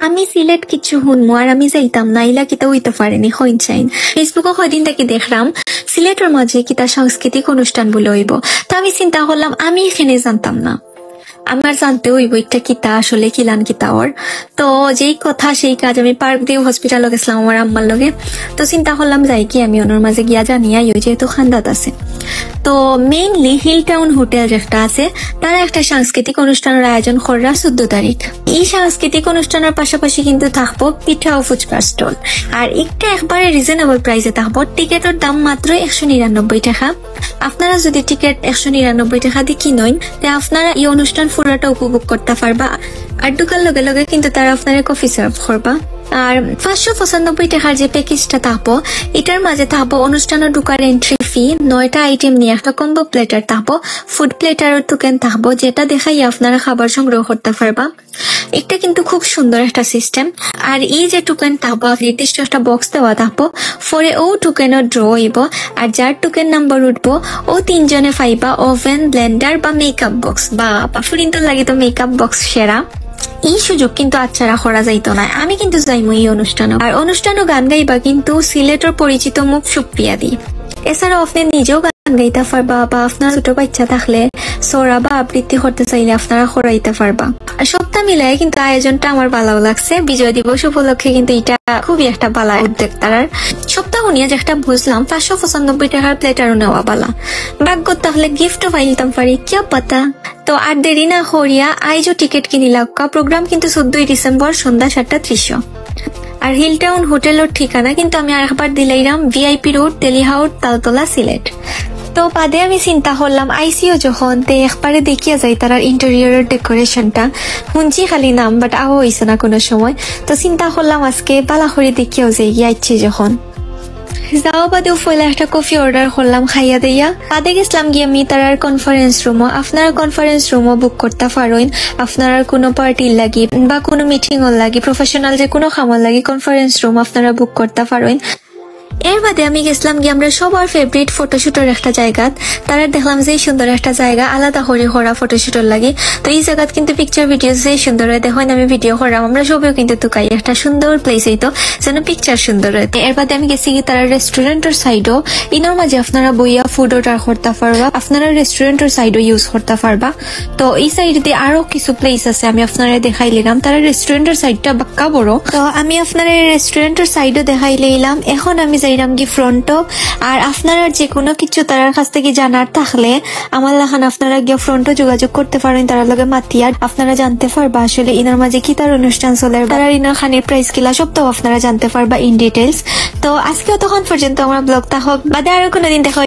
আমি সিলেট কিছু শুনমু আর আমি যাইতাম না, ইলা কিতা হইতে পারেনি হইন চাইন। ফেসবুকে কয়দিন থেকে দেখলাম সিলেটের মাঝে কিতা সাংস্কৃতিক অনুষ্ঠান বলে হইব। তো আমি চিন্তা করলাম আমি এখানে জানতাম না, আমার জানতে হইব এটা কিতা আসলে কিলান কিতা ওর। তো যেই কথা সেই কাজ, আমি পার্ক দিয়ে হসপিটাল গেছিলাম আমার আম্মার লগে। তো চিন্তা করলাম যাই কি আমি ওনার মাঝে গিয়া জানিয়া যেহেতু খান্দাত আছে। তো মেইনলি হিল টাউন হোটেল যেটা আছে তারা একটা সাংস্কৃতিক অনুষ্ঠানের আয়োজন করা 14 তারিখ। এই সাংস্কৃতিক অনুষ্ঠানের পাশাপাশি কিন্তু থাকবো পিঠা ও ফুচকার স্টল, আর একটা একবারে রিজনেবল প্রাইসে থাকবো। টিকেটের দাম মাত্র 199 টাকা। আপনারা যদি টিকেট 199 টাকা দিয়ে কিনেন তে আপনারা এই অনুষ্ঠান পুরোটা উপভোগ করতে পারবা। আর ঢুকার লগে লগে কিন্তু তারা আপনারা কফি সার্ভ করবা। আর 595 টাকার যে প্যাকেজটা থাকবো এটার মাঝে থাকবো অনুষ্ঠানের ঢুকার এন্ট্রি ফি, 9টা আইটেম নিয়ে একটা কম্বো প্লেটার থাকবো, ফুড প্লেটারের টোকেন থাকবো যেটা দেখাই আপনারা খাবার সংগ্রহ করতে পারবা। এটা কিন্তু খুব সুন্দর একটা সিস্টেম। আর এই যে টোকেন থাকবো নির্দিষ্ট একটা বক্স দেওয়া থাকবো, পরে ও টোকেনের ড্র হইব। আর যার টোকেন নাম্বার উঠবো ও 3 জনে পাইবা ওভেন, ব্লেন্ডার বা মেকআপ বক্স, বা ফুরিন্তর লাগে তো মেকআপ বক্স সেরা। এই সুযোগ কিন্তু আচ্ছারা করা যাইতো না। আমি কিন্তু যাইমু এই অনুষ্ঠানও। আর অনুষ্ঠানও গান গাইবা কিন্তু সিলেটের পরিচিত মুখ সুপ্রিয়া দি। এছাড়াও আপনি নিজেও গান গাইতে পারবা, বা আপনার ছোট বাচ্চা থাকলে সোরা বা আবৃত্তি করতে চাইলে আপনারা করাইতে পারবা। আর সবটা মিলাই কিন্তু আয়োজনটা আমার ভালো লাগছে। বিজয় দিবস উপলক্ষে কিন্তু এটা খুবই একটা ভালো উদ্যোগ তার। সপ্তাহ নিয়ে যেটা বুঝলাম 595 টাকার প্লেটারও নেওয়া বালা। ভাগ্য তাহলে গিফটও পাইলতাম পারি, কেউ পাতা। তো আর দেরি না করিয়া আইজও টিকিট কিনিলাম। প্রোগ্রাম কিন্তু 14 ডিসেম্বর সন্ধ্যা 7:30। আর হিল টাউন হোটেলের ঠিকানা কিন্তু আমি আরেকবার দিলাইরাম, ভিআইপি রোড, তেলিহাউট, তালতলা, সিলেট। তো বাদে আমি চিন্তা করলাম আইসিও যখন তে একবারে দেখিয়া যাই তার ইন্টেরিয়রের ডেকোরেশনটা। শুনছি খালি নাম, বাট আও হইছে না কোনো সময়। তো চিন্তা করলাম আজকে বালা করে দেখিয়াও যাই গিয়ে আইছি যখন। যাওয়া বাদেও ফলে একটা কফি অর্ডার করলাম খাইয়া দিয়া। বাদে গেছিলাম গিয়ে আমি তার কনফারেন্স রুমও। আপনারা কনফারেন্স রুমও বুক করতে পারেন। আপনারা কোনো পার্টির লাগি বা কোনো মিটিং এর লাগি, প্রফেশনাল যে কোনো খামার লাগি কনফারেন্স রুম আপনারা বুক করতে পারেন। এর বাদে আমি গেছিলাম গিয়ে আমরা সবার ফেভারিট ফটোশুটের একটা জায়গা। তারা দেখলাম যে সুন্দর একটা জায়গা আলাদা করে করা ফটোশুটের লাগে। তো এই জায়গা কিন্তু পিকচার ভিডিও যে সুন্দর হয়, দেখেন আমি ভিডিও করাম, আমরা সবাই কিন্তু তুকাই একটা সুন্দর প্লেস হইতো যেন পিকচার সুন্দর হয়। এর বাদে আমি গেছি কি তারা রেস্টুরেন্টের সাইডও, ইনোর মাঝে আপনারা বইয়া ফুড অর্ডার করতে পারবা, আপনারা রেস্টুরেন্টের সাইডও ইউজ করতে পারবা। তো এই সাইড দিয়ে আরো কিছু প্লেস আছে, আমি আপনারা দেখাই লিলাম। তারা রেস্টুরেন্টের সাইডটা বাক্কা বড়, তো আমি আপনারা রেস্টুরেন্টের সাইডও দেখাই লিলাম। এখন আমি যাইলাম কি ফ্রন্টও। আর আপনারা যে কোনো কিছু তার কাছ থেকে জানার থাকলে আমার লাখান আপনারা গিয়ে ফ্রন্টও যোগাযোগ করতে পারেন, তার লগে মাতিয়া আপনারা জানতে পারবা আসলে ইনার মাঝে কি তার অনুষ্ঠান চলে, তারা ইনার খানের প্রাইস কিলা সবটাও আপনারা জানতে পারবা ইন ডিটেলস। তো আজকেও তখন পর্যন্ত আমার ব্লগটা হোক, বাদে আরো কোনোদিন দেখা